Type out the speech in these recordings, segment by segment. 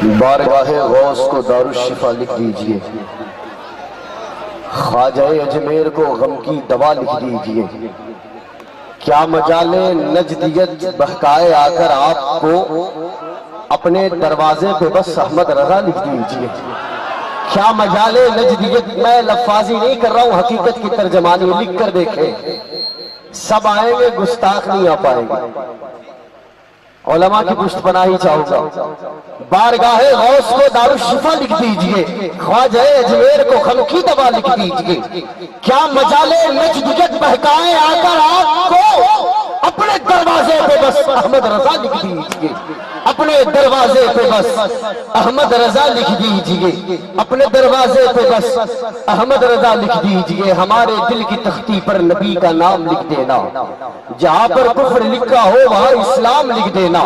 بارگاہ غوث کو دارالشفا لکھ دیجئے، خواجہ اجمیر کو غم کی دوا لکھ دیجئے، کیا مجال نجدیت بہکائے آ کر آپ کو اپنے دروازے پہ بس احمد رضا لکھ دیجئے۔ کیا مجال نجدیت، میں لفاظی نہیں کر رہا ہوں، حقیقت کی ترجمانی لکھ کر دیکھیں، سب آئیں گے گستاخ نہیں آ پائیں گے۔ علماء کی پشت پناہی چاہوں گا۔ بارگاہ غوث کو دارالشفا لکھ دیجئے، خواجہ اجمیر کو غم کی دوا لکھ دیجئے، کیا مجال نجدیت بہکائے آ کر آپ کو اپنے دروازے پہ بس احمد رضا لکھ دیجئے، اپنے دروازے پہ بس احمد رضا لکھ دیجئے، اپنے دروازے پہ بس احمد رضا لکھ دیجئے۔ ہمارے دل کی تختی پر نبی کا نام لکھ دینا، جہاں پر کفر لکھا ہو وہاں اسلام لکھ دینا،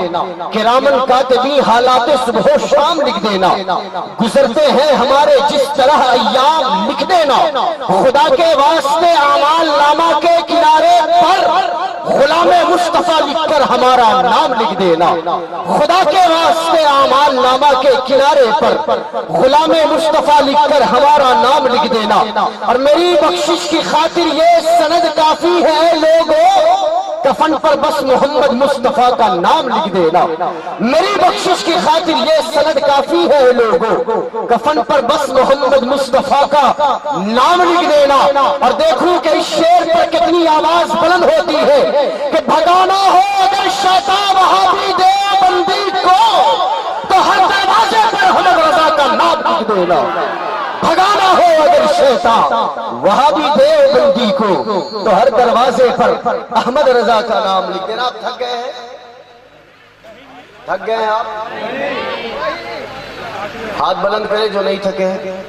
کرامن کاتبین حالات صبح و شام لکھ دینا، گزرتے ہیں ہمارے جس طرح ایام لکھ دینا، خدا کے واسطے اعمال نامہ کے کنارے پر غلام مصطفیٰ لکھ کر ہمارا نام لکھ دینا، خدا کے واسطے اعمال نامہ کے کنارے پر غلام مصطفیٰ لکھ کر ہمارا نام لکھ دینا۔ اور میری بخشش کی خاطر یہ سند کافی ہے لوگوں، کفن پر بس محمد مصطفیٰ کا نام لکھ دینا۔ میری بخشش کی خاطر یہ سند کافی ہے لوگوں، کفن پر بس محمد مصطفیٰ کا نام لکھ دینا۔ اور دیکھوں کہ اس شعر پر کتنی آواز بلند ہوتی ہے کہ بھگانا ہو اگر شیطان وہابی دیوبندی کو تو ہر دروازے پر احمد رضا کا نام لکھ دینا۔ بھگانا ہو اگر شیطان وہابی دیوبندی کو تو ہر دروازے پر احمد رضا کا نام لکھ دینا۔ آپ تھک گئے ہیں؟ تھک گئے ہیں آپ؟ ہاتھ بلند کریں جو نہیں تھکے ہیں۔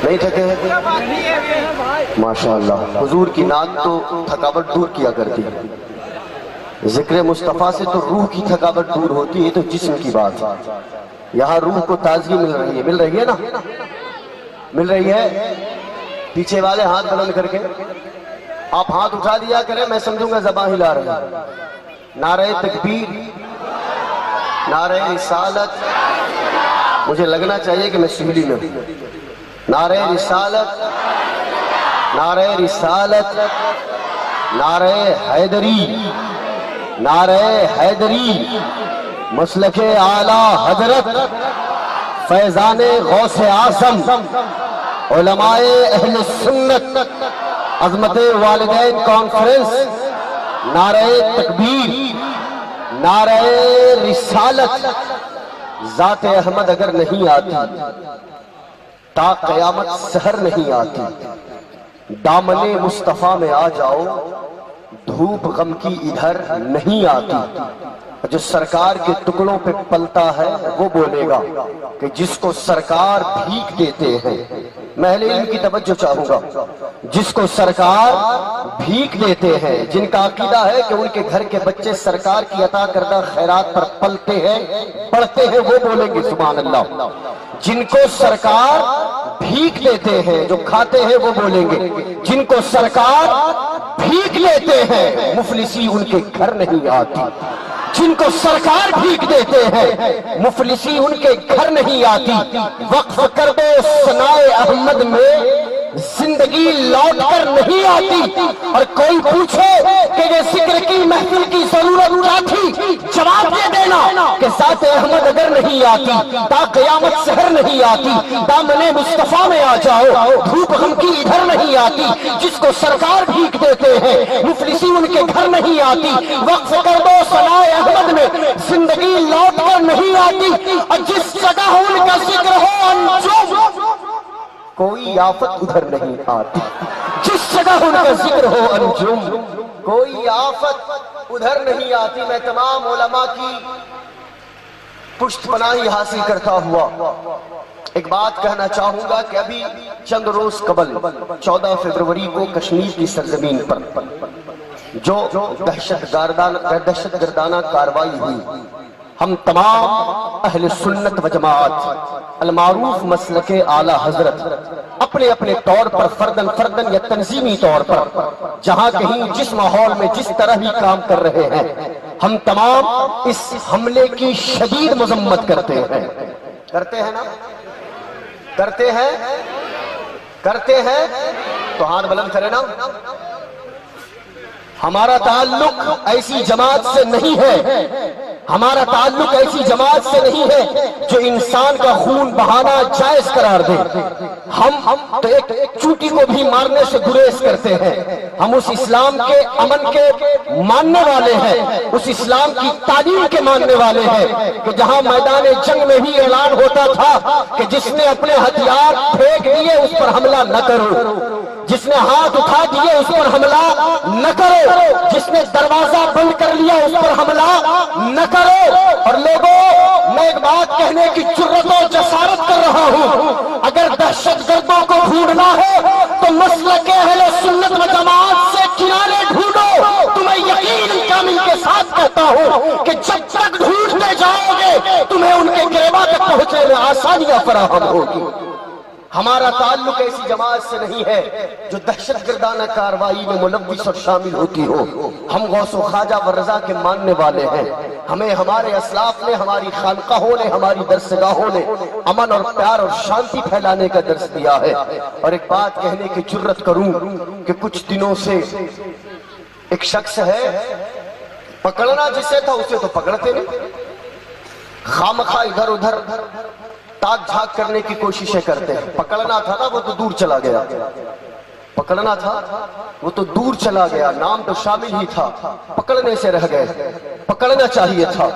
نہیں تھکے ہیں؟ ماشاءاللہ، حضور کی نعت تو تھکاوٹ دور کیا کرتی ہے، ذکر مصطفیٰ سے تو روح کی تھکاوٹ دور ہوتی ہے، تو جسم کی بات ہے۔ یہاں روح کو تازگی مل رہی ہے نا؟ مل رہی ہے؟ پیچھے والے ہاتھ بلند کر کے آپ ہاتھ اٹھا دیا کریں، میں سمجھوں گا زبان ہلا رہے ہیں۔ نعرہ تکبیر، نعرہ رسالت، مجھے لگنا چاہیے کہ میں سہیلی میں ہوں۔ نعرہ رسالت، نعرہ رسالت، نعرہ حیدری، نعرہ حیدری، مسلک اعلیٰ حضرت فیضان غوث اعظم، علماء اہل سنت، عظمت والدین کانفرنس، نعرہ تکبیر، نعرہ رسالت۔ ذات احمد اگر نہیں آتی تا قیامت سحر نہیں آتی، دامن مصطفیٰ میں آ جاؤ دھوپ غم کی ادھر نہیں آتی۔ جو سرکار کے ٹکڑوں پہ پلتا ہے وہ بولے گا کہ جس کو سرکار بھیک دیتے ہیں، میں اہل علم کی توجہ چاہوں گا، جس کو سرکار بھیک دیتے ہیں، جن کا عقیدہ ہے کہ ان کے گھر کے بچے سرکار کی عطا کردہ خیرات پر پلتے ہیں پڑھتے ہیں، وہ بولیں گے سبحان اللہ۔ جن کو سرکار بھیک دیتے ہیں، جو کھاتے ہیں وہ بولیں گے، جن کو سرکار بھیک لیتے ہیں مفلسی ان کے گھر نہیں آتی۔ جن کو سرکار بھیک دیتے ہیں مفلسی ان کے گھر نہیں آتی۔ وقف کر دو ثنائے احمد میں زندگی لوٹ کر نہیں آتی۔ اور کوئی پوچھے کہ یہ ذکر کی محفل کی ضرورت کیا تھی، جواب یہ دینا کہ ذات احمد اگر نہیں آتی تا قیامت سحر نہیں آتی، دامن مصطفیٰ میں آ جاؤ دھوپ غم کی ادھر نہیں آتی۔ جس کو سرکار بھیک دیتے ہیں مفلسی ان کے گھر نہیں آتی۔ وقف کر دو ثنائے احمد میں زندگی لوٹ کر نہیں آتی، اور جس جگہ ان کا ذکر ہو انجم کوئی آفت ادھر نہیں آتی۔ جس جگہ ان کا ذکر ہو انجم کوئی آفت ادھر نہیں آتی۔ میں تمام علماء کی پشت پناہی حاصل کرتا ہوا ایک بات کہنا چاہوں گا کہ ابھی چند روز قبل 14 فروری کو کشمیر کی سرزمین پر جو دہشت گردانہ کارروائی ہوئی، ہم تمام اہل سنت و جماعت المعروف مسلک اعلیٰ حضرت اپنے اپنے طور پر فردن یا تنظیمی طور پر جہاں کہیں جس ماحول میں جس طرح بھی کام کر رہے ہیں، ہم تمام اس حملے کی شدید مذمت کرتے ہیں. کرتے ہیں نا؟ کرتے ہیں؟ کرتے ہیں تو ہاتھ بلند کرے نا. ہمارا تعلق ایسی جماعت سے نہیں ہے، ہمارا تعلق ایسی جماعت سے نہیں ہے جو انسان کا خون بہانا جائز قرار دے. ہم تو ایک چوٹی کو بھی مارنے سے گریز کرتے ہیں. ہم اس اسلام کے امن کے ماننے والے ہیں، اس اسلام کی تعلیم کے ماننے والے ہیں کہ جہاں میدان جنگ میں ہی اعلان ہوتا تھا کہ جس نے اپنے ہتھیار پھینک دیے اس پر حملہ نہ کرو، جس نے ہاتھ اٹھا دیے اس پر حملہ نہ کرو، جس نے دروازہ بند کر لیا اس پر حملہ نہ کرو. اور لوگوں، میں ایک بات کہنے کی جرأت و جسارت کر رہا ہوں، اگر دہشت گردوں کو ڈھونڈنا ہے تو مسلک اہل سنت و جماعت سے کنارے ڈھونڈو. تمہیں یقین کامل کے ساتھ کہتا ہوں کہ جب تک ڈھونڈتے جاؤ گے تمہیں ان کے گریباں تک پہنچنے میں آسانیاں فراہم ہوگی. ہمارا تعلق ایسی جماعت سے نہیں ہے جو دہشت گردانہ کارروائی میں ملوث اور شامل ہوتی ہو. ہم غوث و خواجہ و رضا کے ماننے والے ہیں. ہمیں ہمارے اسلاف نے، ہماری خانقاہوں نے، ہماری درسگاہوں نے امن اور پیار اور شانتی پھیلانے کا درس دیا ہے. اور ایک بات کہنے کی جرأت کروں کہ کچھ دنوں سے ایک شخص ہے، پکڑنا جسے تھا اسے تو پکڑتے نہیں، خامخواہ ادھر ادھر تاک جھاک کرنے کی کوششیں کرتے ہیں. پکڑنا تھا نا وہ تو دور چلا گیا، پکڑنا تھا وہ تو دور چلا گیا، نام تو شامل ہی تھا، پکڑنے سے رہ گئے. پکڑنا چاہیے تھا.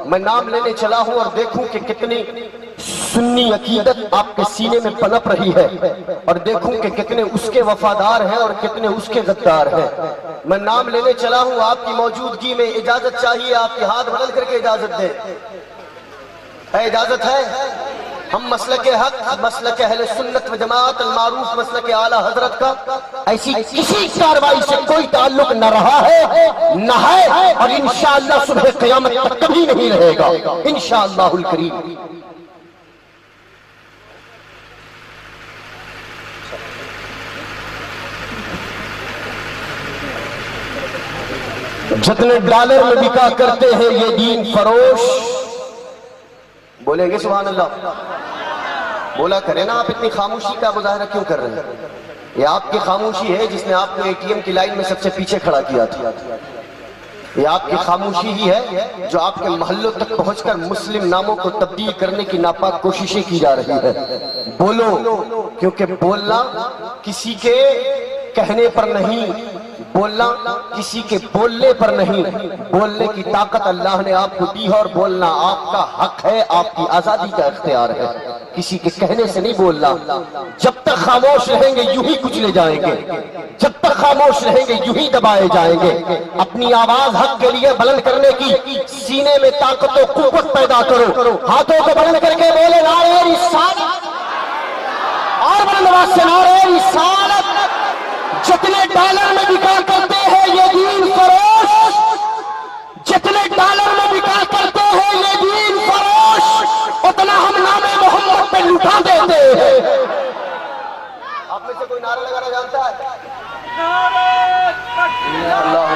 میں نام لینے چلا ہوں اور دیکھوں کہ کتنی سنی عقیدت آپ کے سینے میں پنپ رہی ہے، اور دیکھوں کہ کتنے اس کے وفادار ہیں اور کتنے اس کے غدار ہیں. میں نام لینے چلا ہوں، آپ کی موجودگی میں اجازت چاہیے. آپ کے ہاتھ بلند کر کے اجازت دیں. اجازت ہے؟ ہم مسلک حق، مسلک اہل سنت و جماعت المعروف مسلک اعلیٰ حضرت کا ایسی کسی کارروائی سے کوئی تعلق نہ رہا ہے، نہ ہے، اور انشاءاللہ صبح قیامت تک کبھی نہیں رہے گا انشاءاللہ الکریم. جتنے ڈالر میں بکا کرتے ہیں یہ دین فروش، بولیں گے سبحان اللہ؟ بولا کریں نا. آپ اتنی خاموشی کا مظاہرہ کیوں کر رہے ہیں؟ یہ آپ کی خاموشی ہے جس نے آپ کو ATM کی لائن میں سب سے پیچھے کھڑا کیا تھا. یہ آپ کی خاموشی ہی ہے جو آپ کے محلوں تک پہنچ کر مسلم ناموں کو تبدیل کرنے کی ناپاک کوششیں کی جا رہی ہے. بولو، کیونکہ بولنا کسی کے کہنے پر نہیں، بولنا کسی کے بولنے پر نہیں. بولنے کی طاقت اللہ نے آپ کو دی ہے اور بولنا آپ کا حق ہے، آپ کی آزادی کا اختیار ہے. کسی کے کہنے سے نہیں بولنا. جب تک خاموش رہیں گے یوں ہی کچلے جائیں گے، جب تک خاموش رہیں گے یوں ہی دبائے جائیں گے. اپنی آواز حق کے لیے بلند کرنے کی سینے میں طاقت و قوت پیدا کرو. ہاتھوں کو بلند کر کے بولے نعرہ رسالت، اور بلند آواز سے نعرہ رسالت. جتنے ڈالر میں بکا کرتے ہیں یہ دین فروش، جتنے ڈالر میں بکا کرتے ہیں یہ دین فروش، اتنا ہم نام محمد پہ لٹا دیتے ہیں. آپ میں سے کوئی نعرہ لگانا جانتا ہے؟ اللہ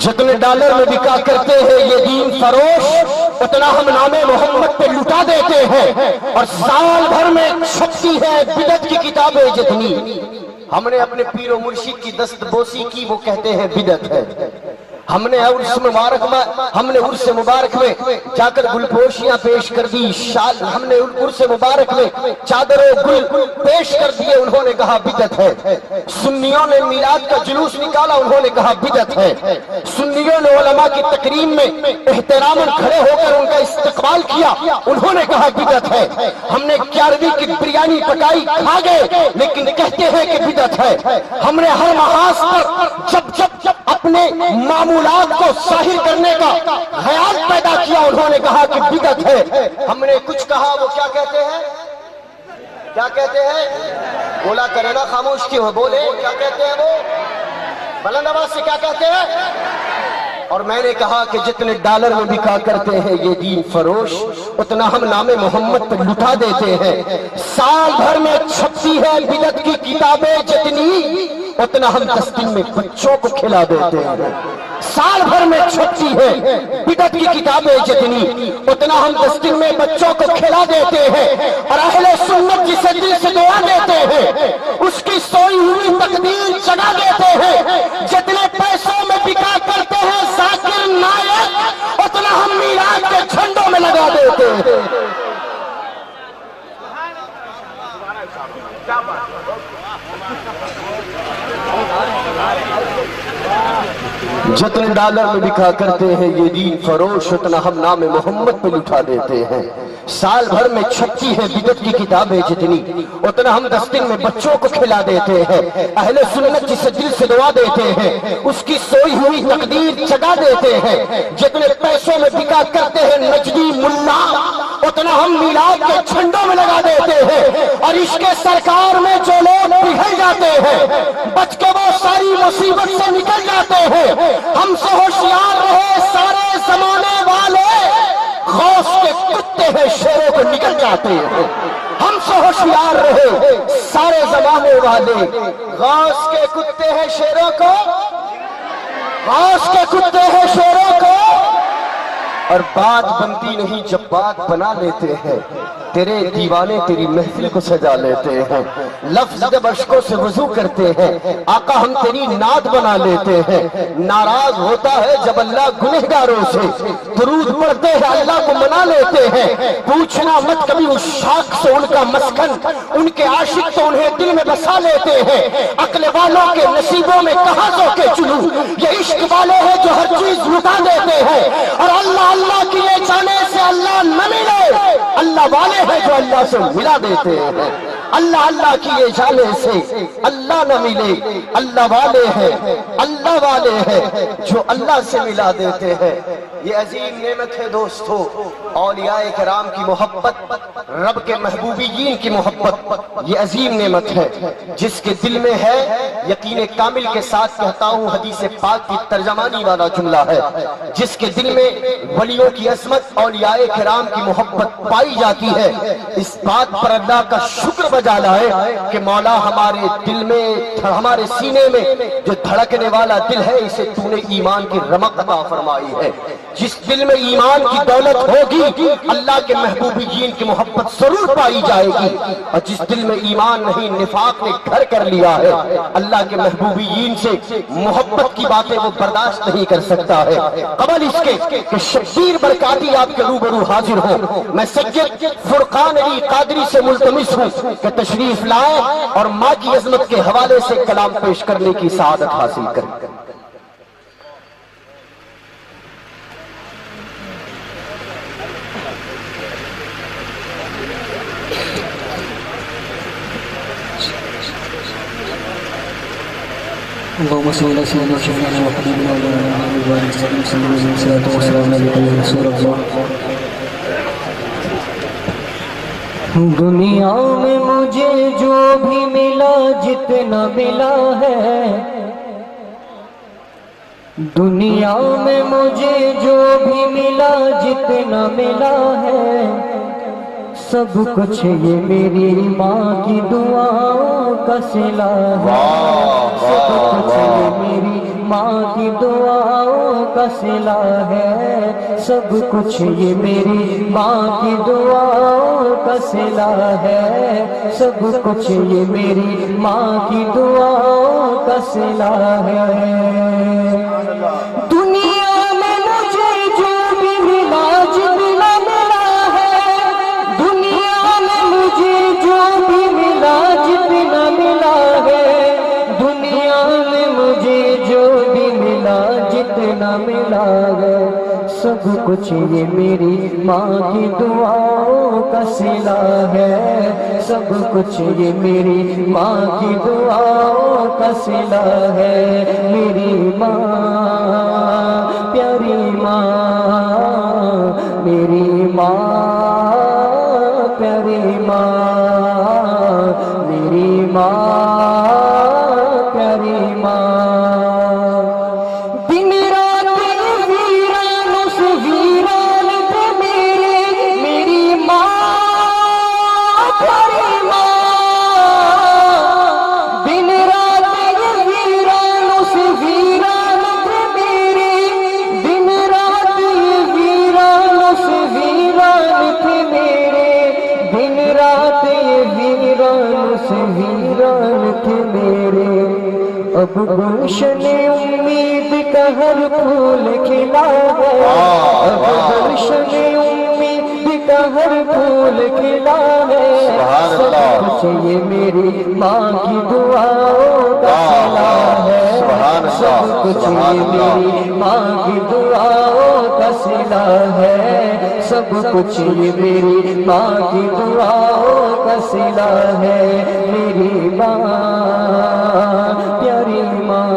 جتنے ڈالر میں بکا کرتے ہیں یہ دین فروش، اتنا ہم نام محمد پہ لٹا دیتے ہیں. اور سال بھر میں چھپتی ہے بدعت کی کتابیں جتنی. ہم نے اپنے پیر و مرشد کی دست بوسی کی، وہ کہتے ہیں بدعت ہے. ہم نے عرس مبارک میں جا کر گل پوشیاں پیش کر دی، شال ہم نے عرس مبارک میں چادر و گل پیش کر دیے، انہوں نے کہا بدعت ہے. سنیوں نے میلاد کا جلوس نکالا، انہوں نے کہا بدعت ہے. سنیوں نے علماء کی تکریم میں احترام کھڑے ہو کر ان کا استقبال کیا، انہوں نے کہا بدعت ہے. ہم نے 11ویں کی بریانی پکائی، کھا گئے، لیکن کہتے ہیں کہ بدعت ہے. ہم نے ہر محاذ پر جب اپنے معمولات کو ظاہر کرنے کا خیال پیدا کیا، انہوں نے کہا کہ بدعت ہے. ہم نے کچھ کہا، وہ کیا کہتے ہیں؟ کیا کہتے ہیں؟ بولا کرے نا، خاموش کیوں ہے؟ بولے کیا کہتے ہیں؟ وہ بلند آواز سے کیا کہتے ہیں؟ اور میں نے کہا کہ جتنے ڈالر میں بکا کرتے ہیں یہ دین فروش، اتنا ہم نام محمد پہ لٹا دیتے ہیں۔ سال بھر میں چھپتی ہے بدعت کی کتابیں جتنی، اتنا ہم 10 دن میں بچوں کو کھلا دیتے ہیں۔ سال بھر میں چھپتی ہے بدعت کی کتابیں جتنی، اتنا ہم 10 دن میں بچوں کو کھلا دیتے ہیں۔ اور اہل سنت جسے دل سے دعا دیتے ہیں، اس کی سوئی ہوئی تقدیر جگا دیتے ہیں۔ جتنے پیسوں میں بکا کرتے ہیں ذاکر نائک، اتنا ہم میلاد کے جھنڈوں میں لگا دیتے ہیں۔ جتنے ڈالر میں بکا کرتے ہیں یہ دین فروش، اتنا ہم نام محمد پہ لٹا دیتے ہیں۔ سال بھر میں چھپتی ہے بدعت کی کتابیں جتنی، اتنا ہم 10 دن میں بچوں کو کھلا دیتے ہیں۔ اہل سنت جسے دل سے دعا دیتے ہیں، اس کی سوئی ہوئی تقدیر جگا دیتے ہیں۔ جتنے پیسوں میں بکا کرتے ہیں نجدی ملا، اتنا ہم میلاد کے جھنڈوں میں لگا دیتے ہیں۔ اور عشق سرکار میں جو لوگ پگھل جاتے ہیں، بچ کے وہ ساری مصیبت سے نکل جاتے ہیں۔ ہم سے ہوشیار رہے سارے زمانے والے، غوث کے کتے ہیں شیروں کو نکل جاتے ہیں۔ ہم سے ہوشیار رہے سارے زمانے والے، غوث کے کتے ہیں شیروں کو، غوث کے کتے ہیں شیروں کو۔ اور بات بنتی نہیں جب بات بنا لیتے ہیں، تیرے دیوانے تیری محفل کو سجا لیتے ہیں۔ لفظ جب اشکوں سے وضو کرتے ہیں، آقا ہم تیری نعت بنا لیتے ہیں۔ ناراض ہوتا ہے جب اللہ گنہگاروں سے، درود پڑھتے ہیں اللہ کو منا لیتے ہیں۔ پوچھنا مت کبھی اس شاخ سے ان کا مسکن، ان کے عاشق تو انہیں دل میں بسا لیتے ہیں۔ عقل والوں کے نصیبوں میں کہاں سو کے چلوں، یہ عشق والے ہیں جو ہر چیز لٹا دیتے ہیں۔ اور اللہ اللہ کیے جانے سے اللہ نہ ملے، اللہ والے ہیں جو اللہ سے ملا دیتے ہیں۔ اللہ اللہ کیے جانے سے اللہ نہ ملے، اللہ والے ہیں، اللہ والے ہیں جو اللہ سے ملا دیتے ہیں۔ یہ عظیم نعمت ہے دوستو، اولیاء کرام کی محبت، رب کے محبوبین کی محبت، یہ عظیم نعمت ہے۔ جس کے دل میں ہے یقین کامل کے ساتھ کہتا ہوں، حدیث پاک کی ترجمانی والا جملہ ہے، جس کے دل میں ولیوں کی عظمت، اولیاء کرام کی محبت پائی جاتی ہے، اس بات پر اللہ کا شکر بجا لائے کہ مولا ہمارے دل میں، ہمارے سینے میں جو دھڑکنے والا دل ہے، اسے تو نے ایمان کی رمق عطا فرمائی ہے۔ جس دل میں ایمان کی دولت ہوگی، اللہ کے محبوبین کی محبت ضرور پائی جائے گی۔ اور جس دل میں ایمان نہیں، نفاق نے گھر کر لیا ہے، اللہ کے محبوبین سے محبت کی باتیں وہ برداشت نہیں کر سکتا ہے۔ قبل اس کے کہ شبیر برکاتی آپ کے روبرو حاضر ہوں، میں سید فرقان علی قادری سے ملتمس ہوں کہ تشریف لائیں اور ماں کی عظمت کے حوالے سے کلام پیش کرنے کی سعادت حاصل کریں۔ اللهم صل على سيدنا وشفيعنا وحبيبنا ومولانا محمد وعلى اله وصحبه وسلم، صلاة وسلام عليك يا رسول الله۔ دنیا میں مجھے جو بھی ملا، جتنا ملا ہے، دنیا میں مجھے جو بھی ملا، جتنا ملا ہے، سب کچھ یہ میری ماں کی دعاؤں کا صلہ ہے۔ سب کچھ یہ میری ماں کی دعاؤں کا صلہ ہے، سب کچھ یہ میری ماں کی دعاؤں کا صلہ ہے، سب کچھ یہ میری ماں کی دعاؤں کا صلہ ہے۔ دنیا میں مجھے جو بھی ملا، جتنا ملا ہے، دنیا میں مجھے جو بھی ملا، جتنا ملا ہے، دنیا میں مجھے جو بھی ملا، جتنا ملا ہے، سب کچھ یہ میری ماں کی دعاؤں کا صلہ ہے، سب کچھ یہ میری ماں کی دعاؤں کا صلہ ہے۔ میری ماں، پیاری ماں، میری ماں، پیاری ماں، میری ماں، پیاری ماں۔ دن رات ویران سے ویران تھے میرے، میری تھے میرے، اب گلشن امید کا ہر پھول کھلا ہے، اب گلشن امید کا ہر پھول کھلا ہے، سب کچھ یہ میری ماں کی دعاؤں کا صلہ ہے، سب کچھ یہ میری ماں کی دعاؤں کا صلہ ہے، سب کچھ یہ میری ماں کی دعاؤں کا صلہ ہے، میری ماں پیاری ماں،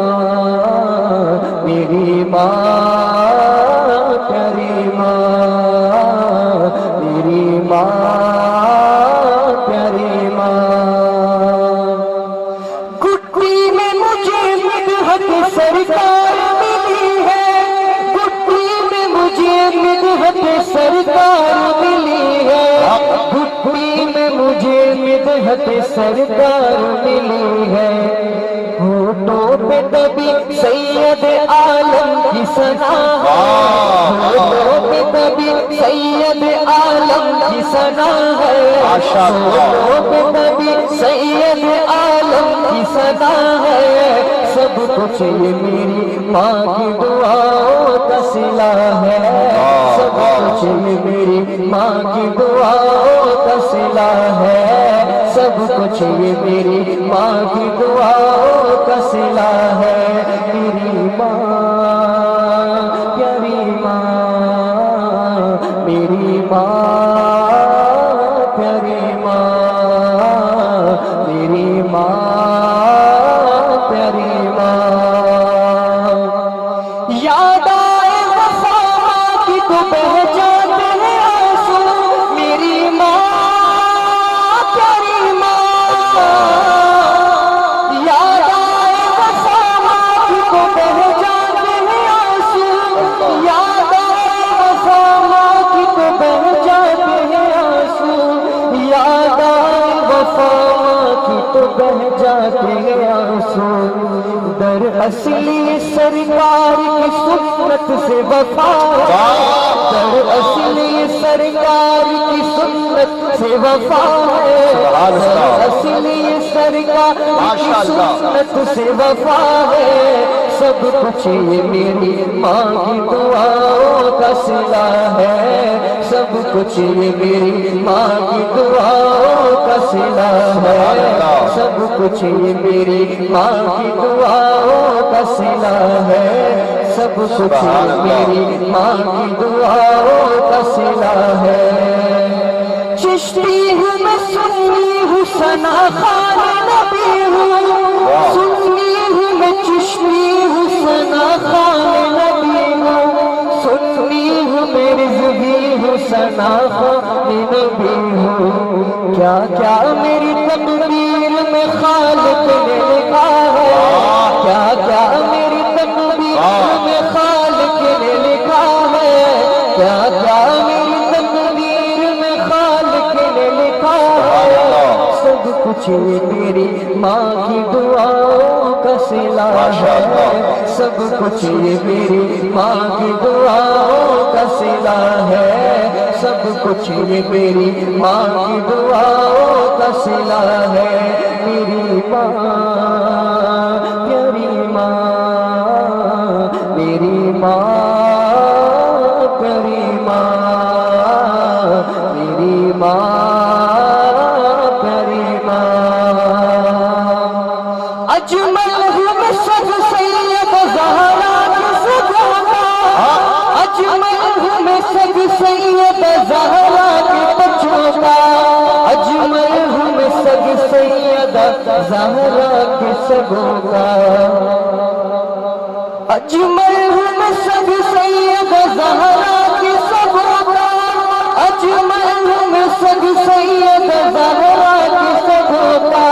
میری ماں پیاری ماں، میری ماں پیاری ماں۔ گٹی میں مجھے مدحت سرکار ملی ہے، گٹی میں مجھے مدحت سرکار ملی ہے، گٹی میں مجھے مدحت سرکار ملی ہے، ہونٹوں پہ کبھی سید عالم کی ثنا ہے، ہونٹوں پہ کبھی سید عالم کی ثنا ہے، ہونٹوں پہ کبھی سید عالم کی ثنا ہے، سب کچھ یہ میری ماں کی دعاؤں کا صلہ ہے، سب کچھ یہ میری ماں کی دعاؤں کا صلہ ہے، سب کچھ یہ میری ماں کی دعاؤں کا صلہ ہے، میری ماں پیاری ماں، میری ماں پیاری ماں، میری ماں پیاری ماں۔ یاد آئے وفا کی تو بہہ جاتے ہیں آنسو، میری ماں پیاری ماں، یاد آئے وفا کی تو بہہ جاتے ہیں آنسو، یاد آئے وفا کی تو بہہ جاتے ہیں آنسو، یاد آئے وفا کی تو بہہ جاتے ہیں آنسو، در اصلی سرکار کی سنت سے وفا ہے، در اصلی سرکار کی سنت سے وفا ہے، در اصلی سرکار کی سنت سے وفا ہے، سب کچھ یہ میری ماں کی دعاؤں کا صلہ ہے، سب کچھ یہ میری ماں کی دعاؤں کا صلہ ہے، سب کچھ یہ میری ماں کی دعاؤں کا صلہ ہے، سب کچھ یہ میری ماں کی دعاؤں کا صلہ ہے۔ چشتی ہوں میں سنی ہوں ثنا خوان نبی ہوں، سنی ہوں میں چشتی ہوں ثنا خوان نبی ہوں، سنی ہوں میں رضوی ہوں ثنا خوان نبی ہوں، کیا کیا میری تقدیر میں خالق نے لکھا ہے، کیا کیا میری تقدیر میں خالق نے لکھا ہے، کیا کیا میری تقدیر میں خالق نے لکھا ہے، سب کچھ یہ میری ماں کی دعاؤں کا صلہ ہے، سب کچھ یہ میری ماں کی دعاؤں کا صلہ ہے، سب کچھ یہ میری ماں کی دعاؤں کا صلہ ہے، میری ماں پیاری ماں، میری ماں پیاری ماں، میری ماں پیاری ماں۔ اجمل ہوں میں سب سید زہرا کی سجاتا، اجمل ہوں میں سب سید زہرا کی پچھوتا، اجمل ہوں میں سب سید زہرا کی سگوتا، اجمل ہوں میں سب سید زہرا کی سگوتا، اجمل ہوں میں سب سید زہرا کی سگوتا،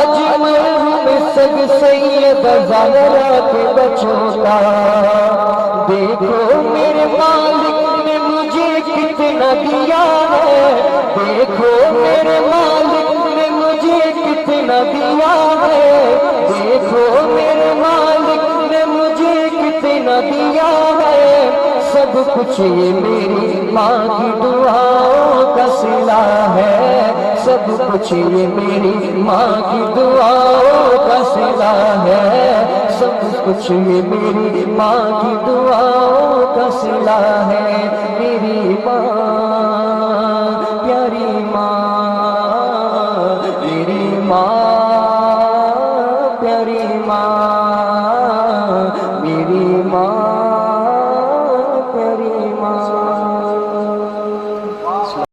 اجمل ہوں میں سب سید زہرا کے بچوں کا، دیکھو میرے مالک نے مجھے کتنا دیا ہے، دیکھو میرے مالک نے مجھے کتنا دیا ہے، دیکھو میرے مالک نے مجھے کتنا دیا ہے، سب کچھ یہ میری ماں کی دعاؤں کا صلہ ہے، سب کچھ یہ میری ماں کی دعاؤں کا صلہ ہے، سب کچھ یہ میری ماں کی دعاؤں کا صلہ ہے۔ میری ماں پیاری ماں، میری ماں